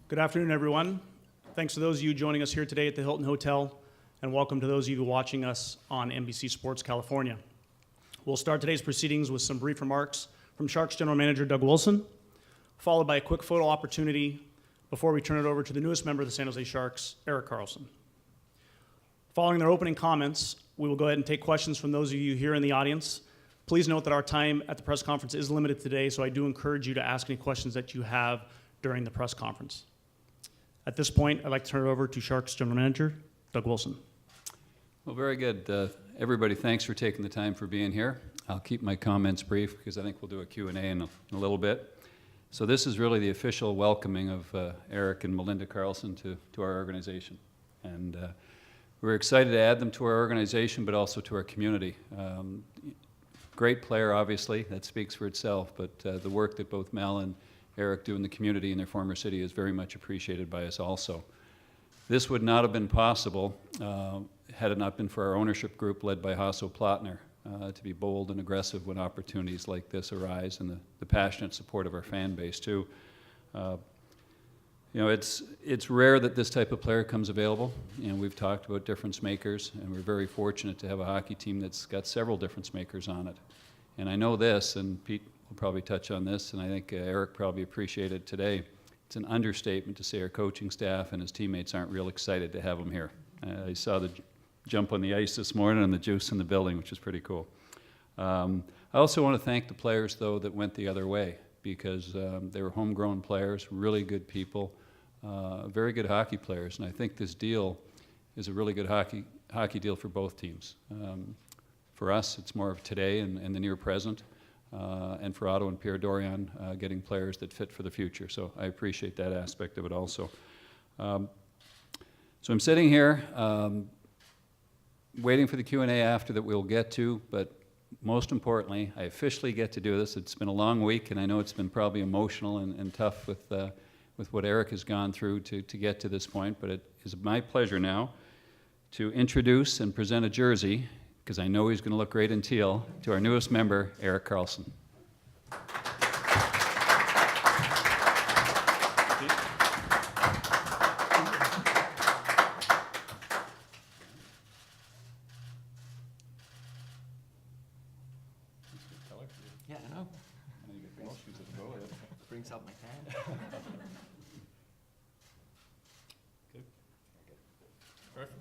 Good afternoon, everyone. Thanks to those of you joining us here today at the Hilton Hotel, and welcome to those of you watching us on NBC Sports California. We'll start today's proceedings with some brief remarks from Sharks General Manager Doug Wilson, followed by a quick photo opportunity before we turn it over to the newest member of the San Jose Sharks, Erik Karlsson. Following their opening comments, we will go ahead and take questions from those of you here in the audience. Please note that our time at the press conference is limited today, so I do encourage you to ask any questions that you have during the press conference. At this point, I'd like to turn it over to Sharks General Manager Doug Wilson. Well, very good. Everybody, thanks for taking the time for being here. I'll keep my comments brief because I think we'll do a Q&A in a little bit. So this is really the official welcoming of Erik and Melinda Karlsson to our organization. And we're excited to add them to our organization, but also to our community. Great player, obviously, that speaks for itself, but the work that both Mel and Erik do in the community in their former city is very much appreciated by us also. This would not have been possible had it not been for our ownership group led by Hasso Plattner to be bold and aggressive when opportunities like this arise, and the passionate support of our fan base too. It's rare that this type of player comes available, and we've talked about difference makers, and we're very fortunate to have a hockey team that's got several difference makers on it. And I know this, and Pete will probably touch on this, and I think Erik probably appreciated today. It's an understatement to say our coaching staff and his teammates aren't real excited to have him here. I saw the jump on the ice this morning and the juice in the building, which is pretty cool. I also want to thank the players, though, that went the other way, because they were homegrown players, really good people, very good hockey players, and I think this deal is a really good hockey deal for both teams. For us, it's more of today and the near present, and for Otto and Pierre Dorion, getting players that fit for the future. So I appreciate that aspect of it also. So I'm sitting here waiting for the Q&A after that we'll get to, but most importantly, I officially get to do this. It's been a long week, and I know it's been probably emotional and tough with what Erik has gone through to get to this point, but it is my pleasure now to introduce and present a jersey, because I know he's going to look great in teal, to our newest member, Erik Karlsson. Yeah, I know. Brings up my tan. Good. Perfect.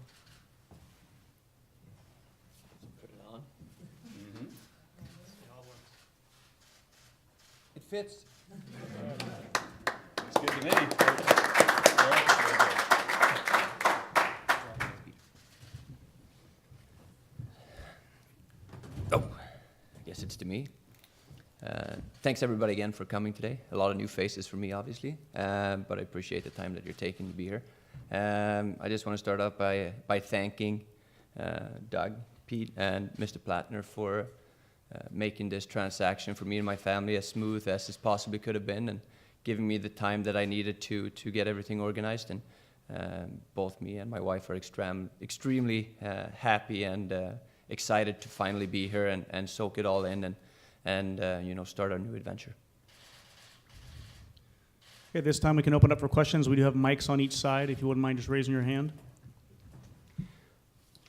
Put it on. Mm-hmm. It fits. It's good to me. Oh, I guess it's to me. Thanks everybody again for coming today. A lot of new faces for me, obviously, but I appreciate the time that you're taking to be here. I just want to start off by thanking Doug, Pete, and Mr. Plattner for making this transaction for me and my family as smooth as it possibly could have been, and giving me the time that I needed to get everything organized. And both me and my wife are extremely happy and excited to finally be here and soak it all in and start our new adventure. Okay, this time we can open up for questions. We do have mics on each side. If you wouldn't mind just raising your hand.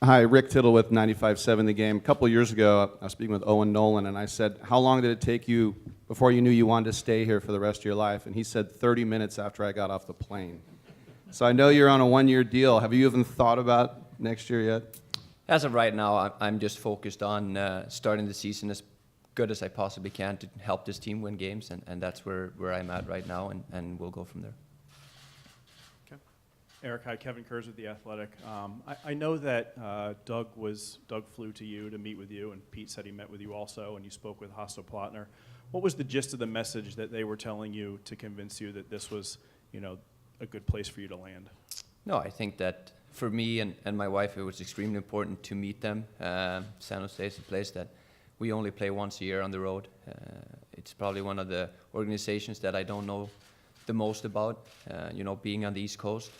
Hi, Rick Tittle with 95.7 The Game. A couple of years ago, I was speaking with Owen Nolan, and I said, how long did it take you before you knew you wanted to stay here for the rest of your life? And he said 30 minutes after I got off the plane. So I know you're on a one-year deal. Have you even thought about next year yet? As of right now, I'm just focused on starting the season as good as I possibly can to help this team win games, and that's where I'm at right now, and we'll go from there. Okay. Erik, hi, Kevin Kurz with The Athletic. I know that Doug flew to you to meet with you, and Pete said he met with you also, and you spoke with Hasso Plattner. What was the gist of the message that they were telling you to convince you that this was, a good place for you to land? No, I think that for me and my wife, it was extremely important to meet them. San Jose is a place that we only play once a year on the road. It's probably one of the organizations that I don't know the most about, being on the East Coast.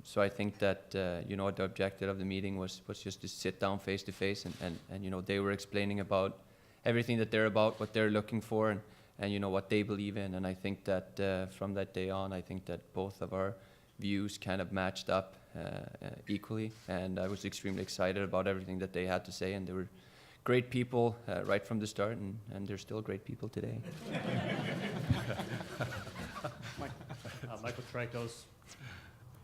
So I think that, the objective of the meeting was just to sit down face to face and they were explaining about everything that they're about, what they're looking for, and what they believe in. And I think that from that day on, I think that both of our views kind of matched up equally, and I was extremely excited about everything that they had to say, and they were great people right from the start, and they're still great people today.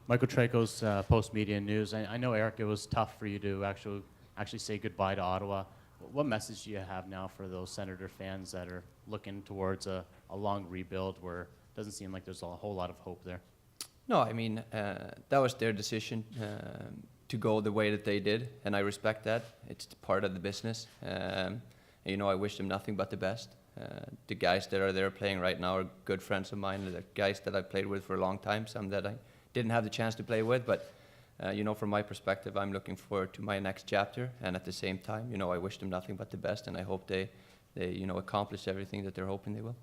Michael Trico's post-media news. I know, Eric, it was tough for you to actually say goodbye to Ottawa. What message do you have now for those Senator fans that are looking towards a long rebuild where it doesn't seem like there's a whole lot of hope there? No, I mean, that was their decision to go the way that they did, and I respect that. It's part of the business. And, I wish them nothing but the best. The guys that are there playing right now are good friends of mine. They're guys that I've played with for a long time, some that I didn't have the chance to play with. But, from my perspective, I'm looking forward to my next chapter. And at the same time, I wish them nothing but the best, and I hope they accomplish everything that they're hoping they will.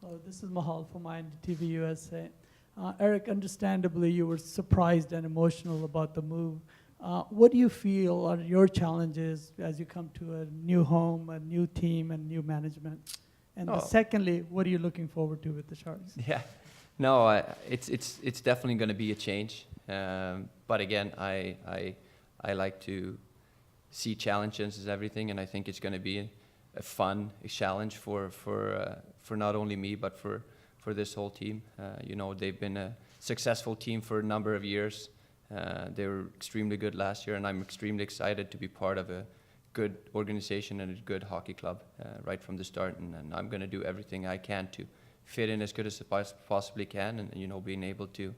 Oh, this is Mahal from INDTV USA. Erik, understandably, you were surprised and emotional about the move. What do you feel are your challenges as you come to a new home, a new team, and new management? And secondly, what are you looking forward to with the Sharks? Yeah, no, it's definitely going to be a change. But again, I like to see challenges as everything, and I think it's going to be a fun challenge for not only me but for this whole team. They've been a successful team for a number of years. They were extremely good last year, and I'm extremely excited to be part of a good organization and a good hockey club right from the start. And I'm going to do everything I can to fit in as good as I possibly can, and being able to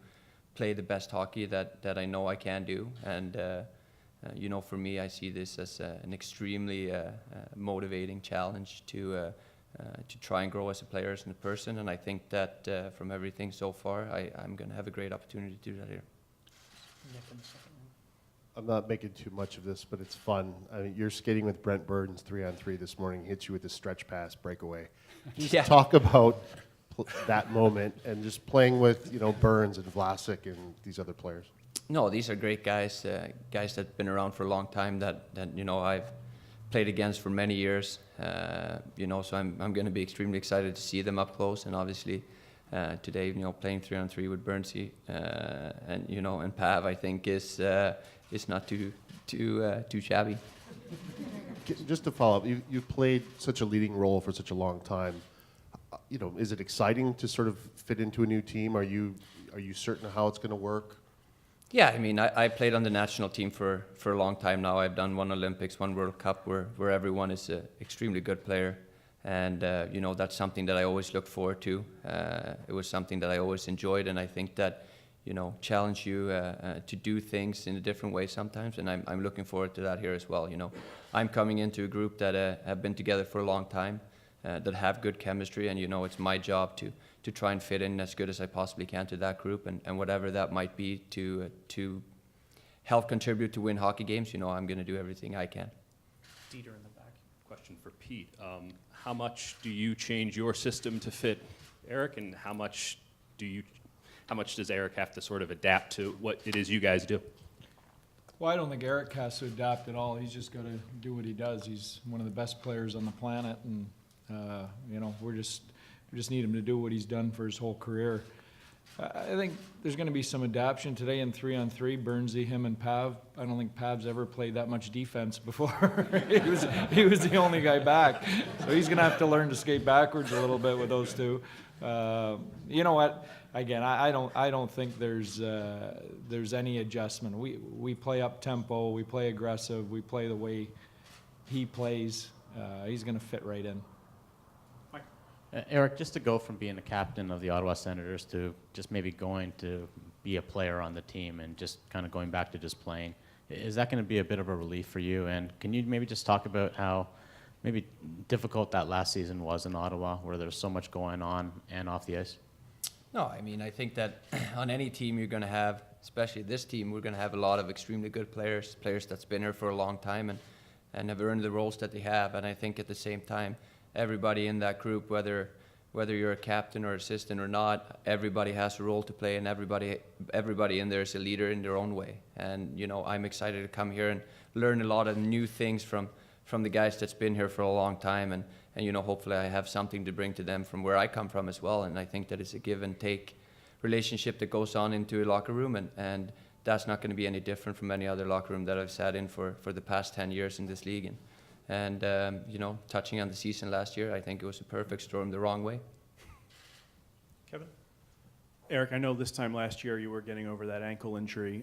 play the best hockey that I know I can do. And for me, I see this as an extremely motivating challenge to try and grow as a player and a person. And I think that from everything so far, I'm going to have a great opportunity to do that here. I'm not making too much of this, but it's fun. I mean, you're skating with Brent Burns 3-on-3 this morning. He hits you with a stretch pass breakaway. Yeah. Talk about that moment and just playing with Burns and Vlasic and these other players. No, these are great guys, guys that've been around for a long time that I've played against for many years. So I'm going to be extremely excited to see them up close, and obviously today, playing 3-on-3 with Burnsy and Pav, I think is not too shabby. Just to follow up, you've played such a leading role for such a long time. Is it exciting to sort of fit into a new team? Are you certain how it's going to work? Yeah, I mean, I played on the national team for a long time now. I've done one Olympics, one World Cup, where everyone is an extremely good player. And, that's something that I always look forward to. It was something that I always enjoyed, and I think that, challenge you to do things in a different way sometimes, and I'm looking forward to that here as well. I'm coming into a group that have been together for a long time, that have good chemistry, and, it's my job to try and fit in as good as I possibly can to that group, and whatever that might be to help contribute to win hockey games, I'm going to do everything I can. Dieter in the back. Question for Pete. How much do you change your system to fit Erik, and how much does Erik have to sort of adapt to what it is you guys do? Well, I don't think Erik has to adapt at all. He's just got to do what he does. He's one of the best players on the planet, and we just need him to do what he's done for his whole career. I think there's going to be some adaptation today in 3-on-3. Burnsy, him, and Pav. I don't think Pav's ever played that much defense before. he was the only guy back, so he's going to have to learn to skate backwards a little bit with those two. You know what? Again, I don't think there's any adjustment. We play up tempo. We play aggressive. We play the way he plays. He's going to fit right in. Erik, just to go from being the captain of the Ottawa Senators to just maybe going to be a player on the team and just kind of going back to just playing, is that going to be a bit of a relief for you? And can you maybe just talk about how maybe difficult that last season was in Ottawa, where there's so much going on and off the ice? No, I mean, I think that on any team you're going to have, especially this team, we're going to have a lot of extremely good players that's been here for a long time and have earned the roles that they have. And I think at the same time, everybody in that group, whether whether you're a captain or assistant or not, everybody has a role to play, and everybody in there is a leader in their own way. And I'm excited to come here and learn a lot of new things from the guys that's been here for a long time, and hopefully I have something to bring to them from where I come from as well. And I think that it's a give and take relationship that goes on into a locker room, and that's not going to be any different from any other locker room that I've sat in for the past 10 years in this league. And touching on the season last year, I think it was a perfect storm the wrong way. Kevin? Erik, I know this time last year you were getting over that ankle injury.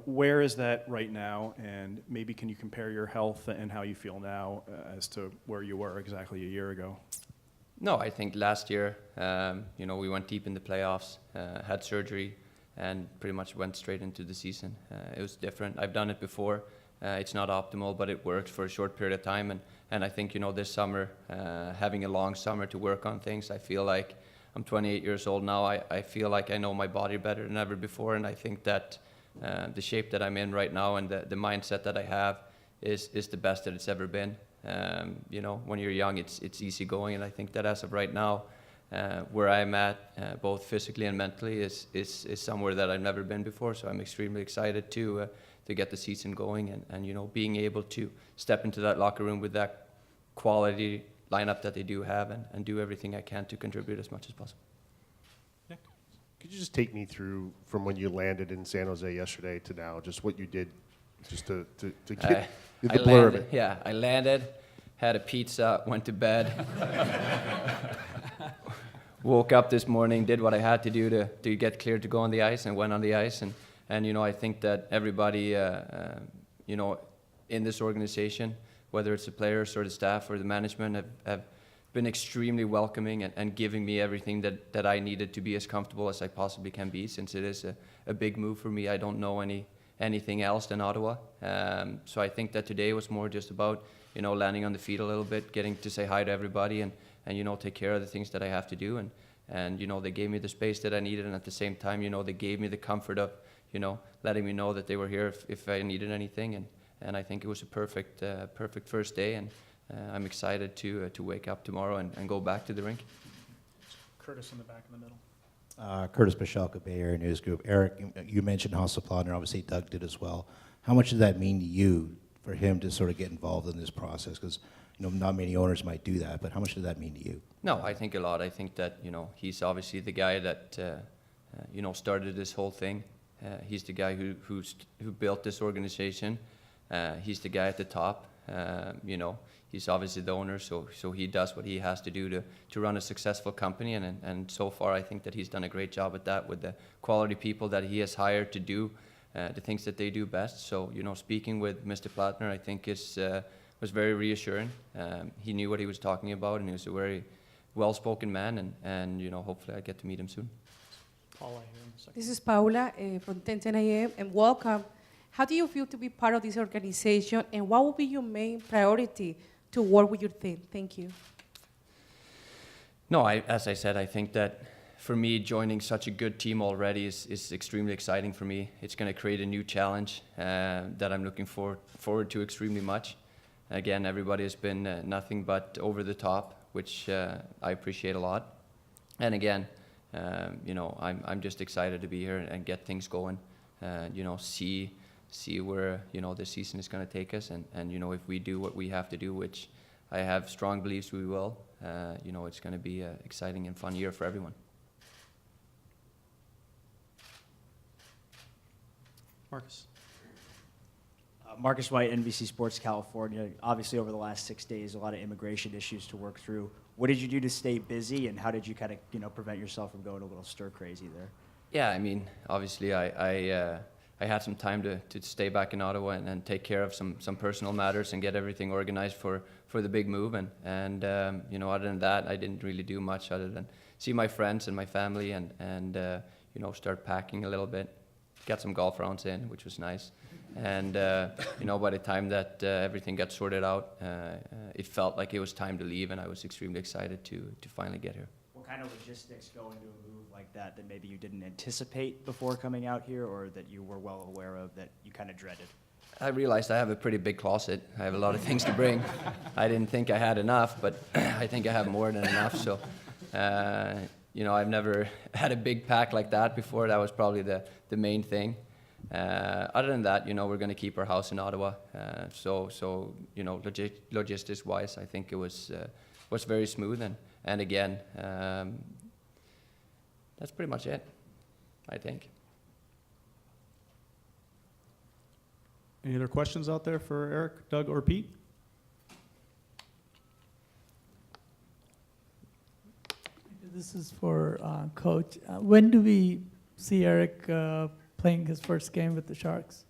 Where is that right now? And maybe can you compare your health and how you feel now as to where you were exactly a year ago? No, I think last year, we went deep in the playoffs, had surgery, and pretty much went straight into the season. It was different. I've done it before. It's not optimal, but it works for a short period of time. And I think, this summer, having a long summer to work on things, I feel like I'm 28 years old now. I feel like I know my body better than ever before. And I think that the shape that I'm in right now and the mindset that I have is the best that it's ever been. When you're young, it's easy going. And I think that as of right now, where I'm at, both physically and mentally, is somewhere that I've never been before. So I'm extremely excited to get the season going and being able to step into that locker room with that quality lineup that they do have and do everything I can to contribute as much as possible. Could you just take me through from when you landed in San Jose yesterday to now, just what you did, just to get the blur of it? Yeah, I landed, had a pizza, went to bed, woke up this morning, did what I had to do to get cleared to go on the ice, and went on the ice. And I think that everybody, in this organization, whether it's the players or the staff or the management, have been extremely welcoming and giving me everything that I needed to be as comfortable as I possibly can be, since it is a big move for me. I don't know anything else than Ottawa. So I think that today was more just about, landing on the feet a little bit, getting to say hi to everybody and take care of the things that I have to do. And they gave me the space that I needed, and at the same time, they gave me the comfort of, letting me know that they were here if I needed anything. And I think it was a perfect first day, and I'm excited to wake up tomorrow and go back to the rink. Curtis in the back in the middle. Curtis Pashelka, Bay Area News Group. Erik, you mentioned Hasselplattner, obviously Doug did as well. How much does that mean to you for him to sort of get involved in this process? Because not many owners might do that, but how much does that mean to you? No, I think a lot. I think that he's obviously the guy that started this whole thing. He's the guy who built this organization. He's the guy at the top. He's obviously the owner, so he does what he has to do to run a successful company. And so far, I think that he's done a great job at that with the quality people that he has hired to do the things that they do best. So speaking with Mr. Plattner, I think was very reassuring. He knew what he was talking about, and he was a very well-spoken man. And hopefully I get to meet him soon. Paula here in a second. This is Paula from 1010 AM, and welcome. How do you feel to be part of this organization, and what will be your main priority to work with your team? Thank you. No, as I said, I think that for me, joining such a good team already is extremely exciting for me. It's going to create a new challenge that I'm looking forward to extremely much. Again, everybody has been nothing but over the top, which I appreciate a lot. And again, I'm just excited to be here and get things going. See where the season is going to take us, and if we do what we have to do, which I have strong beliefs we will, it's going to be an exciting and fun year for everyone. Marcus. Marcus White, NBC Sports California. Obviously, over the last 6 days, a lot of immigration issues to work through. What did you do to stay busy, and how did you kind of prevent yourself from going a little stir crazy there? Yeah, I mean, obviously, I had some time to stay back in Ottawa and take care of some personal matters and get everything organized for the big move. And other than that, I didn't really do much other than see my friends and my family and start packing a little bit. Got some golf rounds in, which was nice. And by the time that everything got sorted out, it felt like it was time to leave, and I was extremely excited to finally get here. What kind of logistics go into a move like that maybe you didn't anticipate before coming out here, or that you were well aware of that you kind of dreaded? I realized I have a pretty big closet. I have a lot of things to bring. I didn't think I had enough, but I think I have more than enough. So You know, I've never had a big pack like that before. That was probably the main thing. Other than that, you know, we're going to keep our house in Ottawa. So you know, logistics-wise, I think it was very smooth. And again, that's pretty much it, I think. Any other questions out there for Erik, Doug, or Pete? This is for Coach. When do we see Erik playing his first game with the Sharks?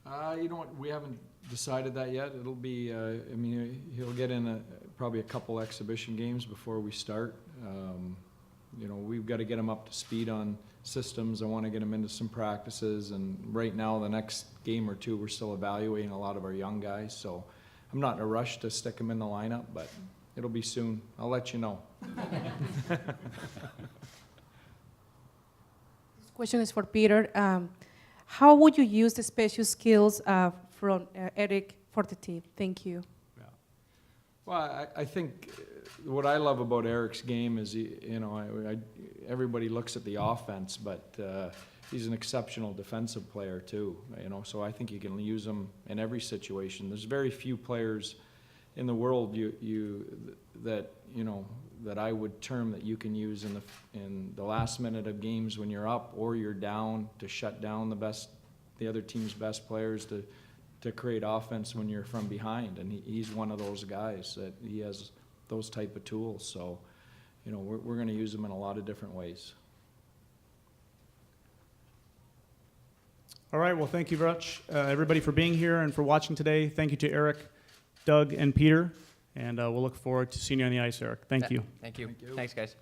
You know what, we haven't decided that yet. It'll be, I mean, he'll get in probably a couple exhibition games before we start. You know, we've got to get him up to speed on systems. I want to get him into some practices, and right now, the next game or two, we're still evaluating a lot of our young guys, so I'm not in a rush to stick him in the lineup, but it'll be soon. I'll let you know. This question is for Peter. How would you use the special skills from Erik for the team? Thank you. Yeah. Well, I think what I love about Erik's game is, you know, everybody looks at the offense, but he's an exceptional defensive player too. You know, so I think you can use him in every situation. There's very few players in the world that I would term that you can use in the last minute of games when you're up or you're down, to shut down the other team's best players, to create offense when you're from behind. And he's one of those guys that he has those type of tools. So, you know, we're going to use him in a lot of different ways. All right, well, thank you very much, everybody, for being here and for watching today. Thank you to Erik, Doug, and Peter, and we'll look forward to seeing you on the ice, Erik. Thank you. Thank you. Thanks, guys.